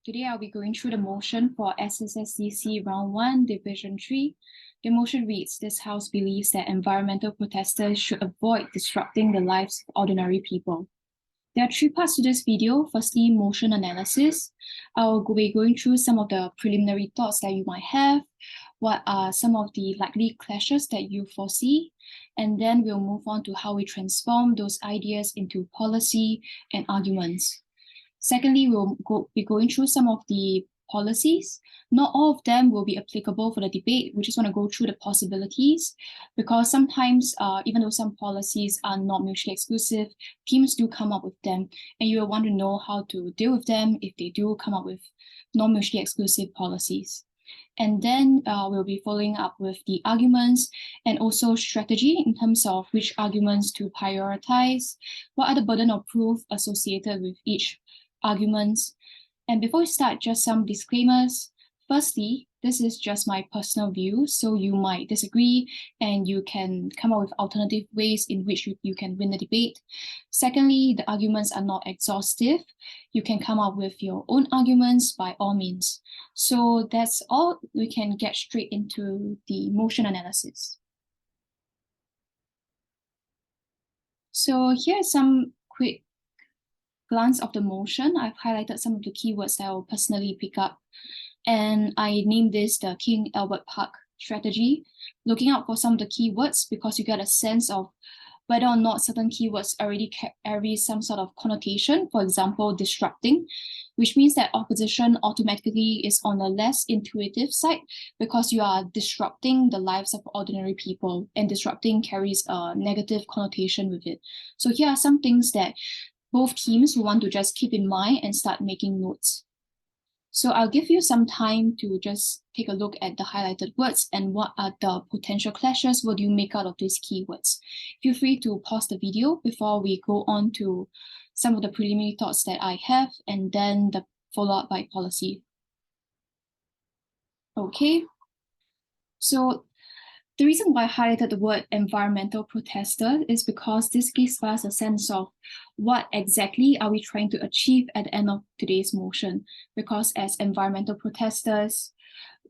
Today I'll be going through the motion for SSSDC Round 1, Division 3. The motion reads, this House believes that environmental protesters should avoid disrupting the lives of ordinary people. There are three parts to this video. Firstly, motion analysis. I'll be going through some of the preliminary thoughts that you might have, what are some of the likely clashes that you foresee, and then we'll move on to how we transform those ideas into policy and arguments. Secondly, we'll be going through some of the policies. Not all of them will be applicable for the debate. We just want to go through the possibilities because sometimes, even though some policies are not mutually exclusive, teams do come up with them, and you will want to know how to deal with them if they do come up with non-mutually exclusive policies. And then we'll be following up with the arguments and also strategy in terms of which arguments to prioritize, what are the burden of proof associated with each arguments. And before we start, just some disclaimers. Firstly, this is just my personal view, so you might disagree and you can come up with alternative ways in which you can win the debate. Secondly, the arguments are not exhaustive. You can come up with your own arguments by all means. So that's all. We can get straight into the motion analysis. So here's some quick glance of the motion. I've highlighted some of the keywords that I will personally pick up. And I named this the King Albert Park strategy, looking out for some of the keywords because you get a sense of whether or not certain keywords already carry some sort of connotation. For example, disrupting, which means that opposition automatically is on a less intuitive side because you are disrupting the lives of ordinary people, and disrupting carries a negative connotation with it. So here are some things that both teams will want to just keep in mind and start making notes. So I'll give you some time to just take a look at the highlighted words and what are the potential clashes. What do you make out of these keywords? Feel free to pause the video before we go on to some of the preliminary thoughts that I have and then the follow-up by policy. Okay, so the reason why I highlighted the word environmental protester is because this gives us a sense of what exactly are we trying to achieve at the end of today's motion. Because as environmental protesters,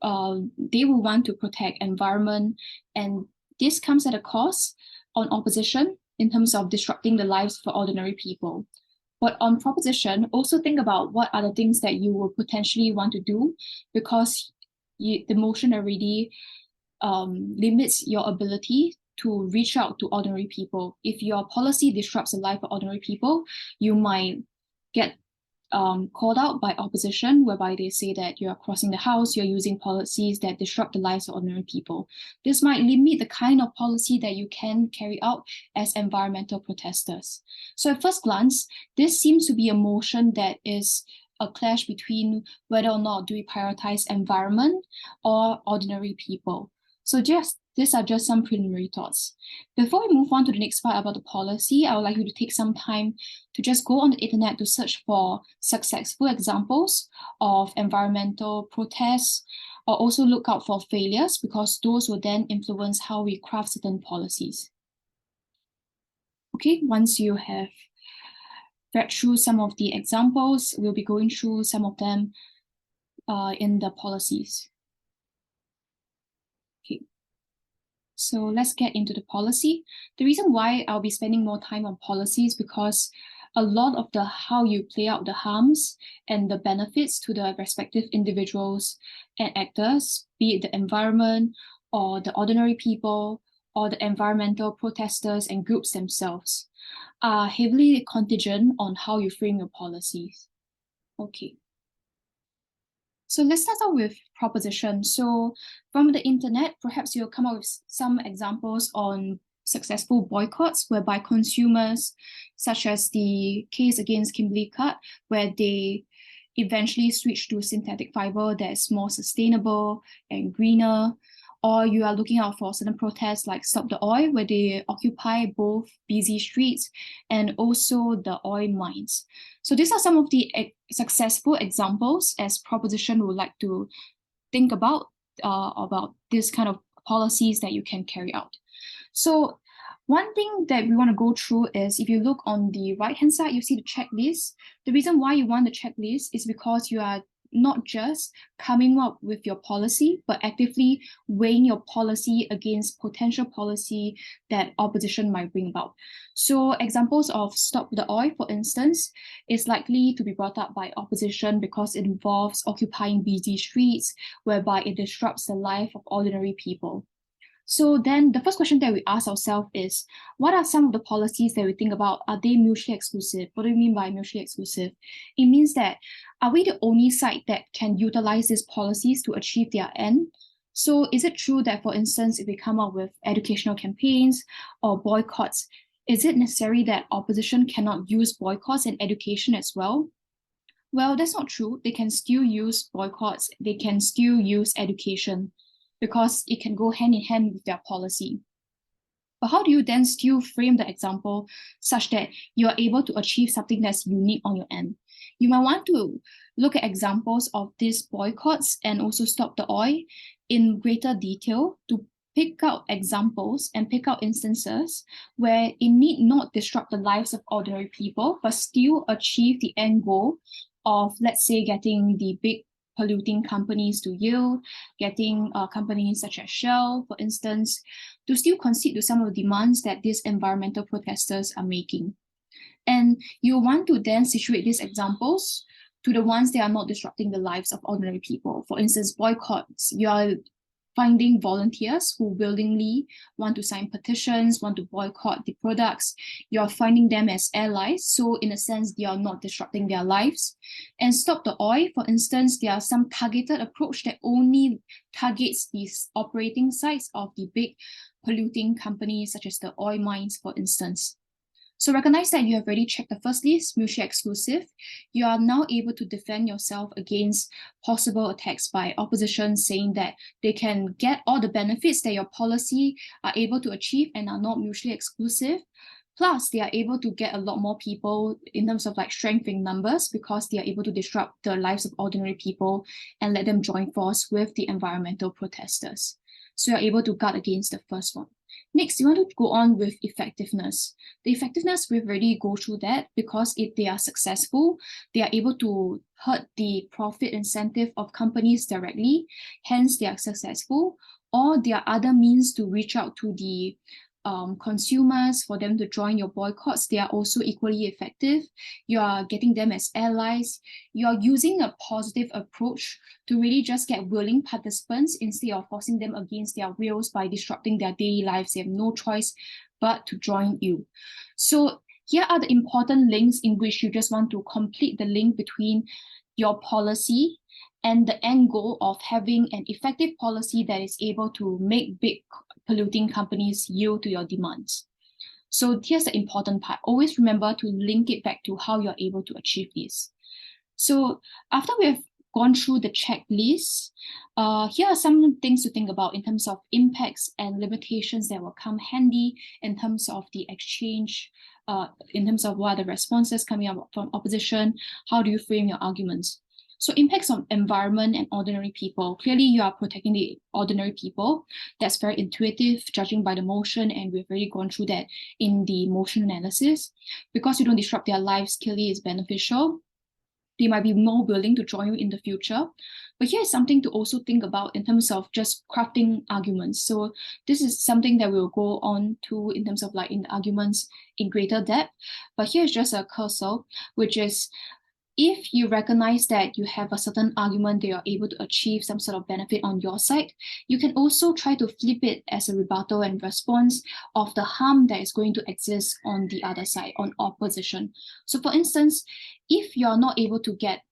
they will want to protect environment, and this comes at a cost on opposition in terms of disrupting the lives for ordinary people. But on proposition, also think about what are the things that you will potentially want to do, because the motion already limits your ability to reach out to ordinary people. If your policy disrupts the life of ordinary people, you might get called out by opposition, whereby they say that you're crossing the house, you're using policies that disrupt the lives of ordinary people. This might limit the kind of policy that you can carry out as environmental protesters. So at first glance, this seems to be a motion that is a clash between whether or not do we prioritize environment or ordinary people. So these are just some preliminary thoughts. Before we move on to the next part about the policy, I would like you to take some time to just go on the internet to search for successful examples of environmental protests, or also look out for failures, because those will then influence how we craft certain policies. Okay, once you have read through some of the examples, we'll be going through some of them in the policies. Okay, so let's get into the policy. The reason why I'll be spending more time on policy is because a lot of the how you play out the harms and the benefits to the respective individuals and actors, be it the environment or the ordinary people or the environmental protesters and groups themselves, are heavily contingent on how you frame your policies. Okay. So let's start out with proposition. So from the internet, perhaps you'll come up with some examples on successful boycotts whereby consumers, such as the case against Kimberly-Clark, where they eventually switch to synthetic fiber that's more sustainable and greener. Or you are looking out for certain protests like Stop the Oil, where they occupy both busy streets and also the oil mines. So these are some of the successful examples as proposition would like to think about this kind of policies that you can carry out. So one thing that we want to go through is, if you look on the right-hand side, you see the checklist. The reason why you want the checklist is because you are not just coming up with your policy, but actively weighing your policy against potential policy that opposition might bring about. So examples of Stop the Oil, for instance, is likely to be brought up by opposition because it involves occupying busy streets, whereby it disrupts the life of ordinary people. So then the first question that we ask ourselves is, what are some of the policies that we think about? Are they mutually exclusive? What do we mean by mutually exclusive? It means that, are we the only side that can utilize these policies to achieve their end? So is it true that, for instance, if we come up with educational campaigns or boycotts, is it necessary that opposition cannot use boycotts in education as well? Well, that's not true. They can still use boycotts. They can still use education, because it can go hand in hand with their policy. But how do you then still frame the example such that you are able to achieve something that's unique on your end? You might want to look at examples of these boycotts and also Stop the Oil in greater detail to pick out examples and pick out instances where it need not disrupt the lives of ordinary people, but still achieve the end goal of, let's say, getting the big polluting companies to yield, getting companies such as Shell, for instance, to still concede to some of the demands that these environmental protesters are making. And you want to then situate these examples to the ones that are not disrupting the lives of ordinary people. For instance, boycotts. You are finding volunteers who willingly want to sign petitions, want to boycott the products. You're finding them as allies. So in a sense, they are not disrupting their lives. And Stop the Oil, for instance, there are some targeted approach that only targets these operating sites of the big polluting companies, such as the oil mines, for instance. So recognize that you have already checked the first list, mutually exclusive. You are now able to defend yourself against possible attacks by opposition, saying that they can get all the benefits that your policy are able to achieve and are not mutually exclusive. Plus, they are able to get a lot more people in terms of like strength in numbers, because they are able to disrupt the lives of ordinary people and let them join force with the environmental protesters. So you're able to guard against the first one. Next, you want to go on with effectiveness. The effectiveness, we've already go through that, because if they are successful, they are able to hurt the profit incentive of companies directly, hence they are successful, or there are other means to reach out to the consumers for them to join your boycotts. They are also equally effective. You are getting them as allies. You are using a positive approach to really just get willing participants instead of forcing them against their wills by disrupting their daily lives. They have no choice but to join you. So here are the important links in which you just want to complete the link between your policy and the end goal of having an effective policy that is able to make big polluting companies yield to your demands. So here's the important part. Always remember to link it back to how you're able to achieve this. So after we have gone through the checklist, here are some things to think about in terms of impacts and limitations that will come handy in terms of the exchange, in terms of what are the responses coming up from opposition, how do you frame your arguments. So impacts on environment and ordinary people. Clearly, you are protecting the ordinary people. That's very intuitive, judging by the motion, and we've already gone through that in the motion analysis. Because you don't disrupt their lives, clearly is beneficial. They might be more willing to join you in the future. But here's something to also think about in terms of just crafting arguments. So this is something that we'll go on to in terms of like in the arguments in greater depth. But here's just a cursor, which is, if you recognize that you have a certain argument that you're able to achieve some sort of benefit on your side, you can also try to flip it as a rebuttal and response of the harm that is going to exist on the other side, on opposition. So for instance, if you're able to get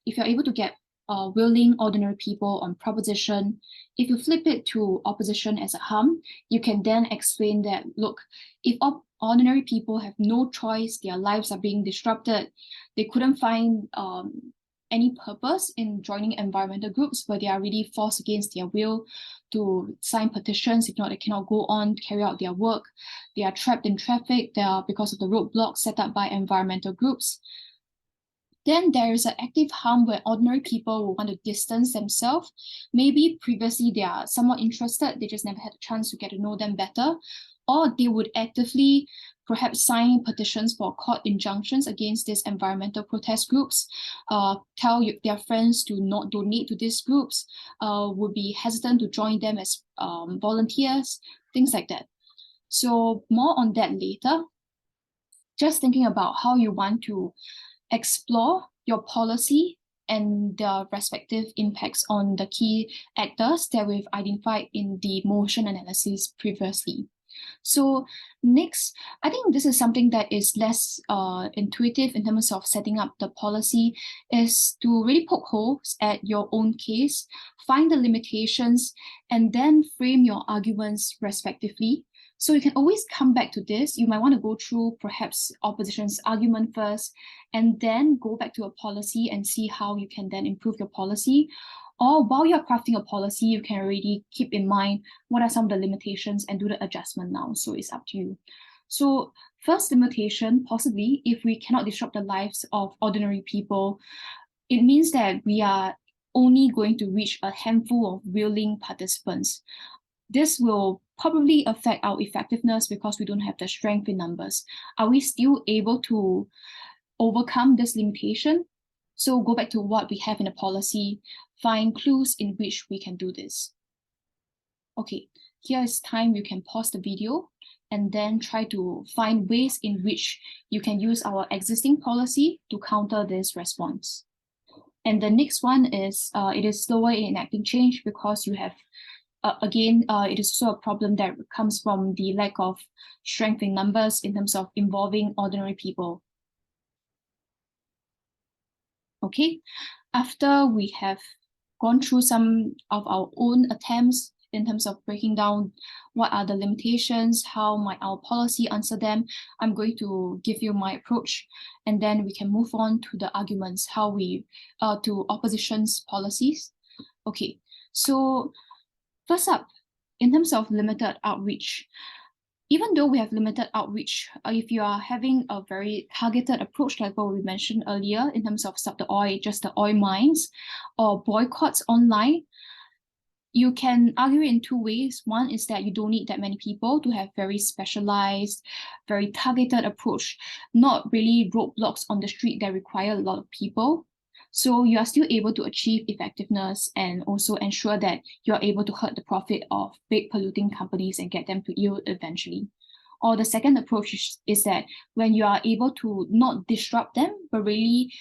willing ordinary people on proposition, if you flip it to opposition as a harm, you can then explain that, look, if ordinary people have no choice, their lives are being disrupted, they couldn't find any purpose in joining environmental groups, where they are really forced against their will to sign petitions. If not, they cannot go on to carry out their work. They are trapped in traffic. They are because of the roadblocks set up by environmental groups. Then there is an active harm where ordinary people will want to distance themselves. Maybe previously they are somewhat interested, they just never had a chance to get to know them better, or they would actively perhaps sign petitions for court injunctions against these environmental protest groups, tell their friends to not donate to these groups, would be hesitant to join them as volunteers, things like that. So more on that later. Just thinking about how you want to explore your policy and the respective impacts on the key actors that we've identified in the motion analysis previously. So next, I think this is something that is less intuitive in terms of setting up the policy, is to really poke holes at your own case, find the limitations, and then frame your arguments respectively. So you can always come back to this. You might want to go through perhaps opposition's argument first, and then go back to a policy and see how you can then improve your policy. Or while you're crafting a policy, you can already keep in mind what are some of the limitations and do the adjustment now. So it's up to you. So first limitation, possibly, if we cannot disrupt the lives of ordinary people, it means that we are only going to reach a handful of willing participants. This will probably affect our effectiveness because we don't have the strength in numbers. Are we still able to overcome this limitation? So go back to what we have in the policy, find clues in which we can do this. Okay, here is time you can pause the video and then try to find ways in which you can use our existing policy to counter this response. And the next one is, it is slower in enacting change because you have it is also a problem that comes from the lack of strength in numbers in terms of involving ordinary people. Okay, after we have gone through some of our own attempts in terms of breaking down what are the limitations, how might our policy answer them, I'm going to give you my approach, and then we can move on to the arguments, how we, to opposition's policies. Okay, so first up, in terms of limited outreach, even though we have limited outreach, if you are having a very targeted approach like what we mentioned earlier in terms of stop the oil, just the oil mines, or boycotts online, you can argue in two ways. One is that you don't need that many people to have very specialized, very targeted approach, not really roadblocks on the street that require a lot of people. So you are still able to achieve effectiveness and also ensure that you're able to hurt the profit of big polluting companies and get them to yield eventually. Or the second approach is that when you are able to not disrupt them, but really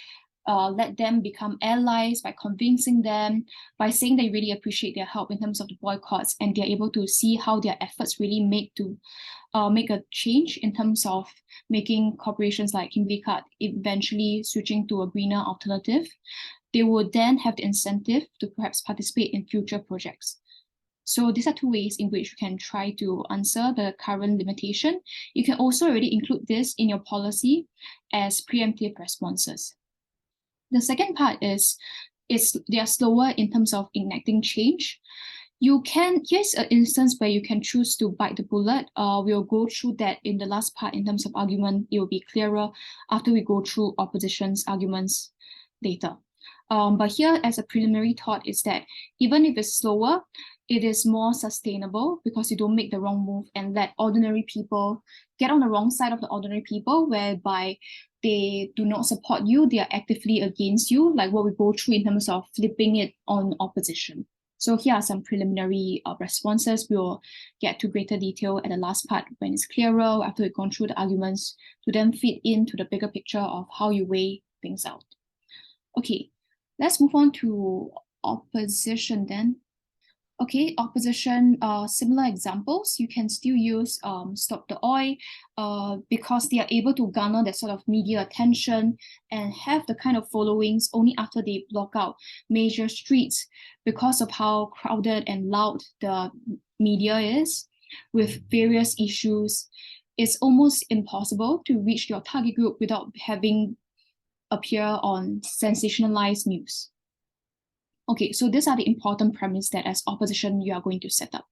let them become allies by convincing them, by saying they really appreciate their help in terms of the boycotts, and they're able to see how their efforts really make a change in terms of making corporations like Kimberly-Clark eventually switching to a greener alternative. They would then have the incentive to perhaps participate in future projects. So these are two ways in which you can try to answer the current limitation. You can also already include this in your policy as preemptive responses. The second part is they are slower in terms of enacting change. Here's an instance where you can choose to bite the bullet. We'll go through that in the last part in terms of argument. It will be clearer after we go through opposition's arguments later. But here, as a preliminary thought, is that even if it's slower, it is more sustainable because you don't make the wrong move and let ordinary people get on the wrong side of the ordinary people, whereby they do not support you, they are actively against you, like what we go through in terms of flipping it on opposition. So here are some preliminary responses. We'll get to greater detail at the last part when it's clearer after we've gone through the arguments to then fit into the bigger picture of how you weigh things out. Okay, let's move on to opposition then. Okay, opposition, similar examples, you can still use Stop the Oil because they are able to garner that sort of media attention and have the kind of followings only after they block out major streets because of how crowded and loud the media is with various issues. It's almost impossible to reach your target group without having appear on sensationalized news. Okay, so these are the important premise that as opposition you are going to set up.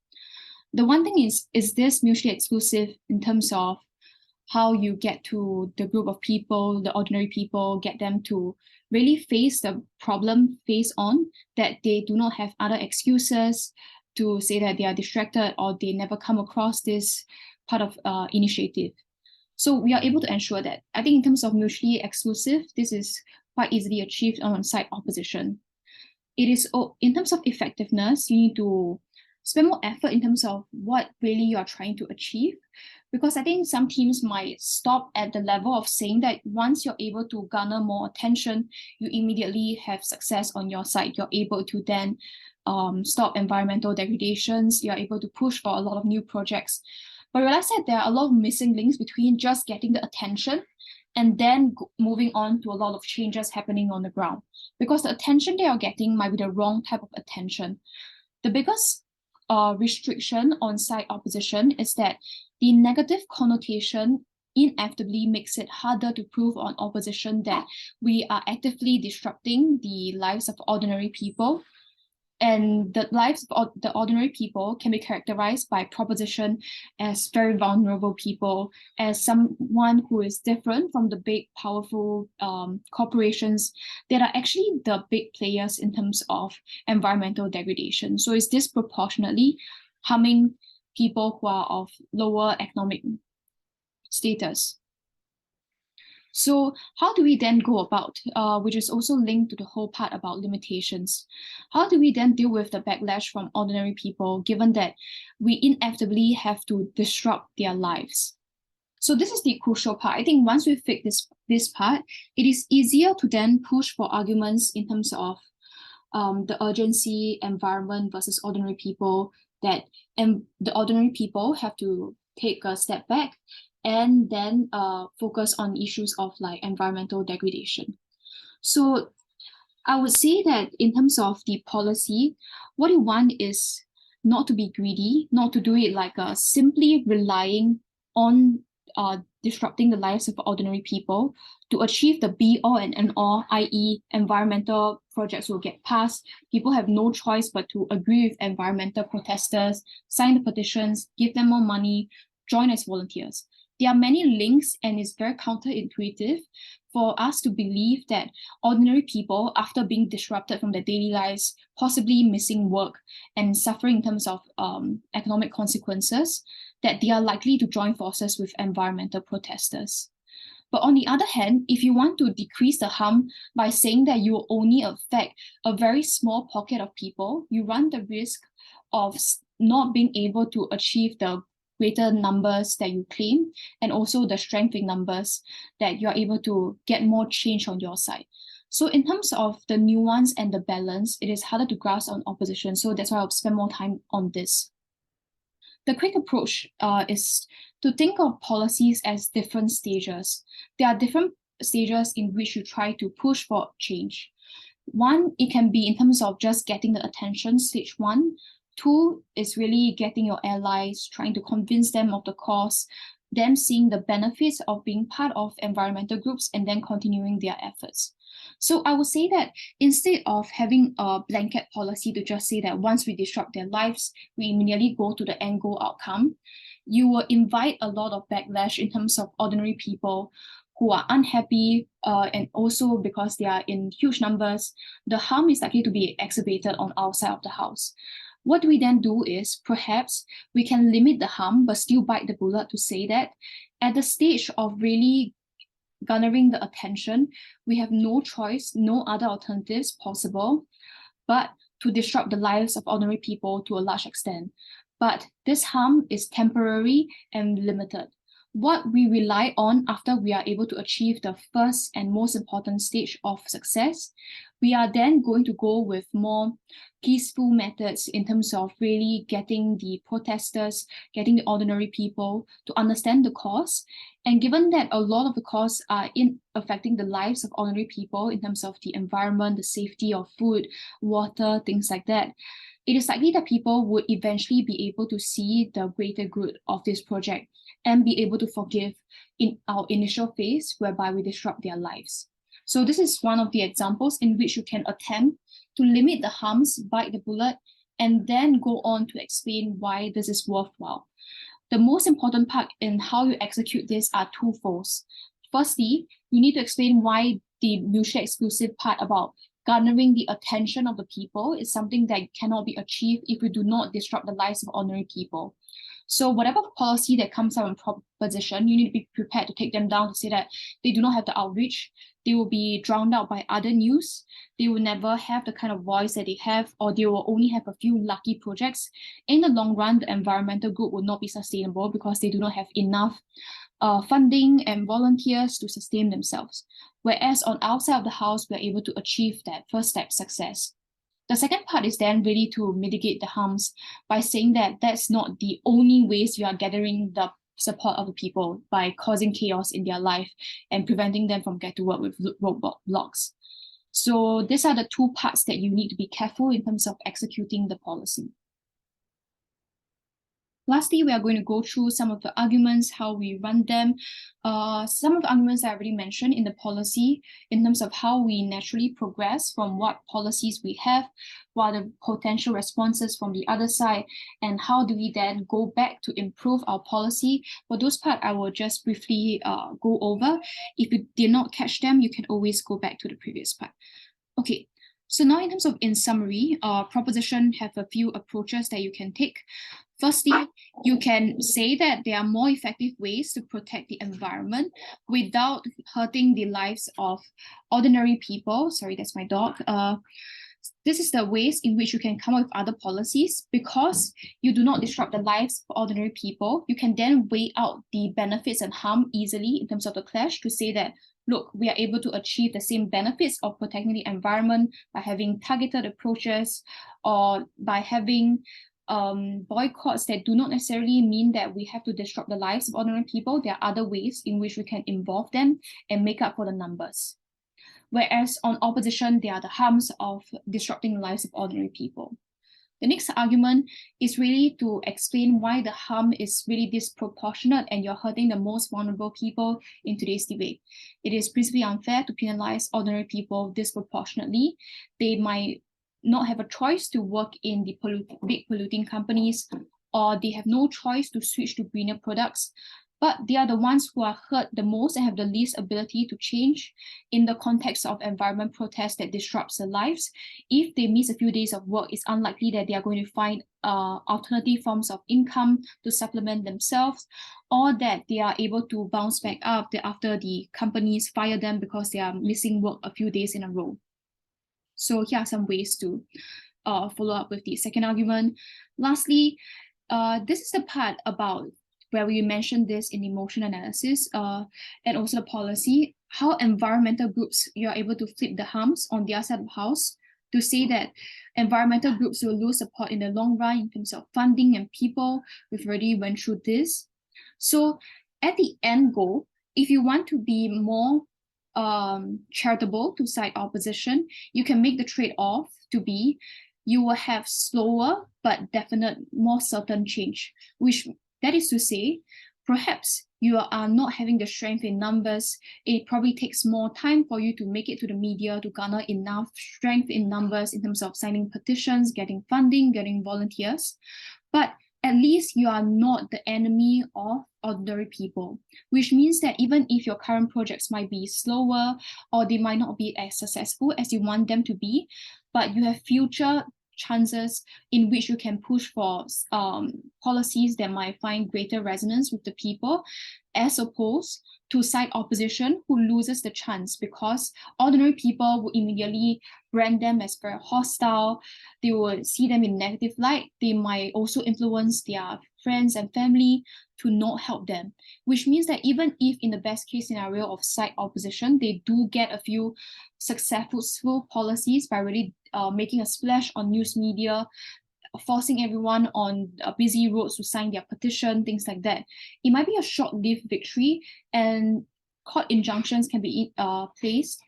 The one thing is this mutually exclusive in terms of how you get to the group of people, the ordinary people, get them to really face the problem face on, that they do not have other excuses to say that they are distracted or they never come across this part of initiative. So we are able to ensure that. I think in terms of mutually exclusive, this is quite easily achieved on site opposition. It is, in terms of effectiveness, you need to spend more effort in terms of what really you are trying to achieve. Because I think some teams might stop at the level of saying that once you're able to garner more attention, you immediately have success on your side. You're able to then stop environmental degradations. You're able to push for a lot of new projects. But I realize that there are a lot of missing links between just getting the attention and then moving on to a lot of changes happening on the ground. Because the attention they are getting might be the wrong type of attention. The biggest restriction on site opposition is that the negative connotation inevitably makes it harder to prove on opposition that we are actively disrupting the lives of ordinary people. And the lives of the ordinary people can be characterized by proposition as very vulnerable people, as someone who is different from the big, powerful corporations that are actually the big players in terms of environmental degradation. So it's disproportionately harming people who are of lower economic status. So how do we then go about, which is also linked to the whole part about limitations, how do we then deal with the backlash from ordinary people, given that we inevitably have to disrupt their lives? So this is the crucial part. I think once we fix this part, it is easier to then push for arguments in terms of the urgency, environment versus ordinary people, that the ordinary people have to take a step back and then focus on issues of like environmental degradation. So I would say that in terms of the policy, what you want is not to be greedy, not to do it like simply relying on disrupting the lives of ordinary people to achieve the be all and end all, i.e. environmental projects will get passed. People have no choice but to agree with environmental protesters, sign the petitions, give them more money, join as volunteers. There are many links, and it's very counterintuitive for us to believe that ordinary people, after being disrupted from their daily lives, possibly missing work and suffering in terms of economic consequences, that they are likely to join forces with environmental protesters. But on the other hand, if you want to decrease the harm by saying that you will only affect a very small pocket of people, you run the risk of not being able to achieve the greater numbers that you claim, and also the strength in numbers that you're able to get more change on your side. So in terms of the nuance and the balance, it is harder to grasp on opposition. So that's why I'll spend more time on this. The quick approach is to think of policies as different stages. There are different stages in which you try to push for change. One, it can be in terms of just getting the attention, stage one. Two is really getting your allies, trying to convince them of the cause, them seeing the benefits of being part of environmental groups, and then continuing their efforts. So I would say that instead of having a blanket policy to just say that once we disrupt their lives, we immediately go to the end goal outcome, you will invite a lot of backlash in terms of ordinary people who are unhappy, and also because they are in huge numbers, the harm is likely to be exacerbated on our side of the house. What we then do is perhaps we can limit the harm, but still bite the bullet to say that at the stage of really garnering the attention, we have no choice, no other alternatives possible, but to disrupt the lives of ordinary people to a large extent. But this harm is temporary and limited. What we rely on after we are able to achieve the first and most important stage of success, we are then going to go with more peaceful methods in terms of really getting the protesters, getting the ordinary people to understand the cause. And given that a lot of the cause are in affecting the lives of ordinary people in terms of the environment, the safety of food, water, things like that, it is likely that people would eventually be able to see the greater good of this project and be able to forgive in our initial phase whereby we disrupt their lives. So this is one of the examples in which you can attempt to limit the harms, bite the bullet, and then go on to explain why this is worthwhile. The most important part in how you execute this are twofold. Firstly, you need to explain why the mutually exclusive part about garnering the attention of the people is something that cannot be achieved if you do not disrupt the lives of ordinary people. So whatever policy that comes out in proposition, you need to be prepared to take them down to say that they do not have the outreach, they will be drowned out by other news, they will never have the kind of voice that they have, or they will only have a few lucky projects. In the long run, the environmental group will not be sustainable because they do not have enough funding and volunteers to sustain themselves. Whereas on our side of the house, we're able to achieve that first step success. The second part is then really to mitigate the harms by saying that that's not the only ways you are gathering the support of the people by causing chaos in their life and preventing them from getting to work with roadblocks. So these are the two parts that you need to be careful in terms of executing the policy. Lastly, we are going to go through some of the arguments, how we run them. Some of the arguments that I already mentioned in the policy in terms of how we naturally progress from what policies we have, what are the potential responses from the other side, and how do we then go back to improve our policy. For those parts, I will just briefly go over. If you did not catch them, you can always go back to the previous part. Okay. So now in terms of in summary, proposition have a few approaches that you can take. Firstly, you can say that there are more effective ways to protect the environment without hurting the lives of ordinary people. Sorry, that's my dog. This is the ways in which you can come up with other policies. Because you do not disrupt the lives of ordinary people, you can then weigh out the benefits and harm easily in terms of the clash to say that, look, we are able to achieve the same benefits of protecting the environment by having targeted approaches or by having boycotts that do not necessarily mean that we have to disrupt the lives of ordinary people. There are other ways in which we can involve them and make up for the numbers. Whereas on opposition, there are the harms of disrupting the lives of ordinary people. The next argument is really to explain why the harm is really disproportionate and you're hurting the most vulnerable people in today's debate. It is principally unfair to penalize ordinary people disproportionately. They might not have a choice to work in the big polluting companies, or they have no choice to switch to greener products, but they are the ones who are hurt the most and have the least ability to change in the context of environment protests that disrupts their lives. If they miss a few days of work, it's unlikely that they are going to find alternative forms of income to supplement themselves, or that they are able to bounce back up after the companies fire them because they are missing work a few days in a row. So here are some ways to follow up with the second argument. Lastly, this is the part about where we mentioned this in emotion analysis and also the policy, how environmental groups, you're able to flip the harms on their side of the house to say that environmental groups will lose support in the long run in terms of funding and people. We've already went through this. So at the end goal, if you want to be more charitable to side opposition, you can make the trade-off to be you will have slower but definite, more certain change, which that is to say, perhaps you are not having the strength in numbers. It probably takes more time for you to make it to the media to garner enough strength in numbers in terms of signing petitions, getting funding, getting volunteers. But at least you are not the enemy of ordinary people, which means that even if your current projects might be slower or they might not be as successful as you want them to be, but you have future chances in which you can push for policies that might find greater resonance with the people, as opposed to side opposition who loses the chance because ordinary people will immediately brand them as very hostile. They will see them in negative light. They might also influence their friends and family to not help them, which means that even if in the best case scenario of side opposition, they do get a few successful policies by really making a splash on news media, forcing everyone on busy roads to sign their petition, things like that. It might be a short-lived victory, and court injunctions can be placed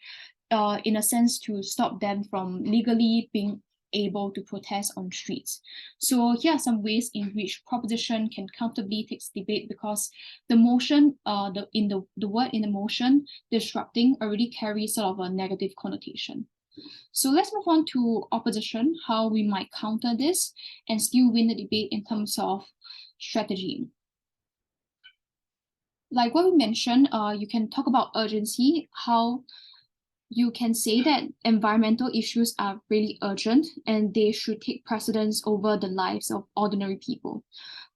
in a sense to stop them from legally being able to protest on streets. So here are some ways in which proposition can comfortably take debate, because the motion, the word in the motion, disrupting, already carries sort of a negative connotation. So let's move on to opposition, how we might counter this and still win the debate in terms of strategy. like what we mentioned, you can talk about urgency, how you can say that environmental issues are really urgent and they should take precedence over the lives of ordinary people.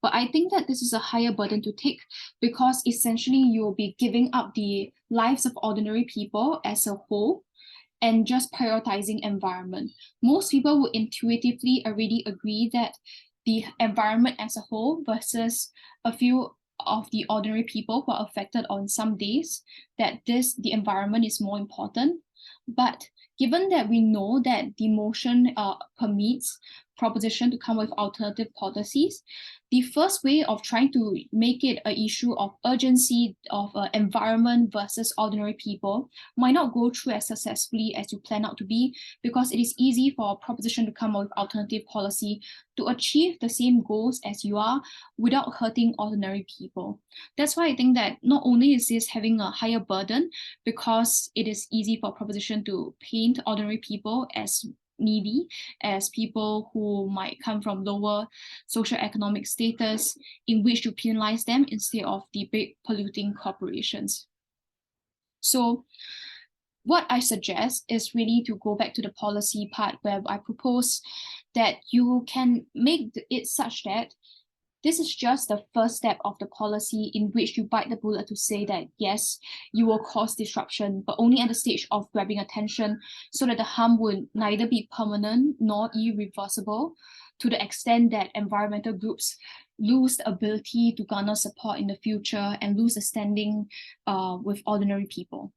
But I think that this is a higher burden to take because essentially you'll be giving up the lives of ordinary people as a whole and just prioritizing environment. Most people would intuitively already agree that the environment as a whole versus a few of the ordinary people who are affected on some days, that the environment is more important. But given that we know that the motion permits proposition to come with alternative policies, the first way of trying to make it an issue of urgency of environment versus ordinary people might not go through as successfully as you plan out to be, because it is easy for a proposition to come up with alternative policy to achieve the same goals as you are without hurting ordinary people. That's why I think that not only is this having a higher burden because it is easy for a proposition to paint ordinary people as needy, as people who might come from lower socioeconomic status, in which you penalize them instead of the big polluting corporations. So what I suggest is really to go back to the policy part where I propose that you can make it such that this is just the first step of the policy in which you bite the bullet to say that, yes, you will cause disruption, but only at the stage of grabbing attention so that the harm will neither be permanent nor irreversible, to the extent that environmental groups lose the ability to garner support in the future and lose the standing with ordinary people.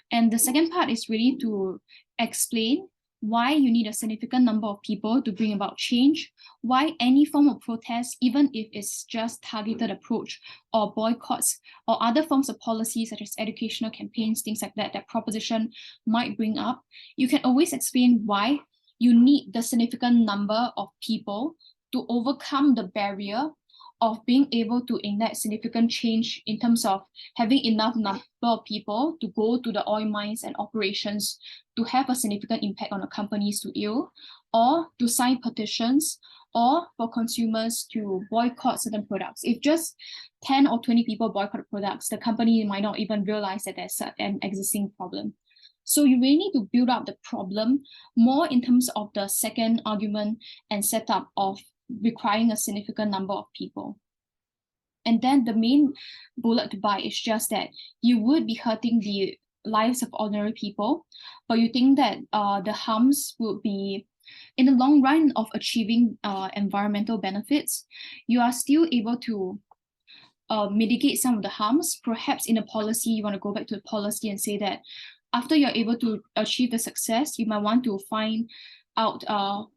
And the second part is really to explain why you need a significant number of people to bring about change, why any form of protest, even if it's just targeted approach or boycotts or other forms of policy such as educational campaigns, things like that, that proposition might bring up, you can always explain why you need the significant number of people to overcome the barrier of being able to enact significant change in terms of having enough number of people to go to the oil mines and operations to have a significant impact on the companies to ill, or to sign petitions, or for consumers to boycott certain products. If just 10 or 20 people boycott products, the company might not even realize that there's an existing problem. So you really need to build up the problem more in terms of the second argument and setup of requiring a significant number of people. And then the main bullet to buy is just that you would be hurting the lives of ordinary people, but you think that the harms would be, in the long run of achieving environmental benefits, you are still able to mitigate some of the harms. Perhaps in a policy, you want to go back to the policy and say that after you're able to achieve the success, you might want to find out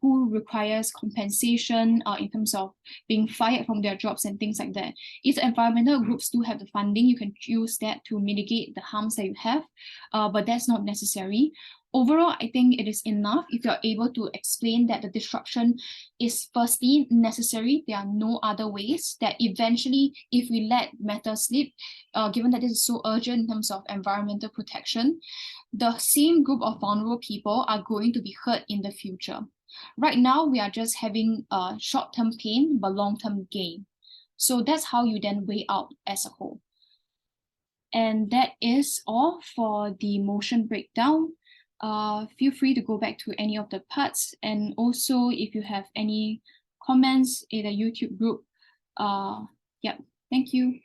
who requires compensation in terms of being fired from their jobs and things like that. If the environmental groups do have the funding, you can use that to mitigate the harms that you have, but that's not necessary. Overall, I think it is enough if you're able to explain that the disruption is firstly necessary. There are no other ways, that eventually, if we let matters slip, given that this is so urgent in terms of environmental protection, the same group of vulnerable people are going to be hurt in the future. Right now, we are just having short-term pain, but long-term gain. So that's how you then weigh out as a whole. And that is all for the motion breakdown. Feel free to go back to any of the parts, and also if you have any comments in the YouTube group, yeah, thank you.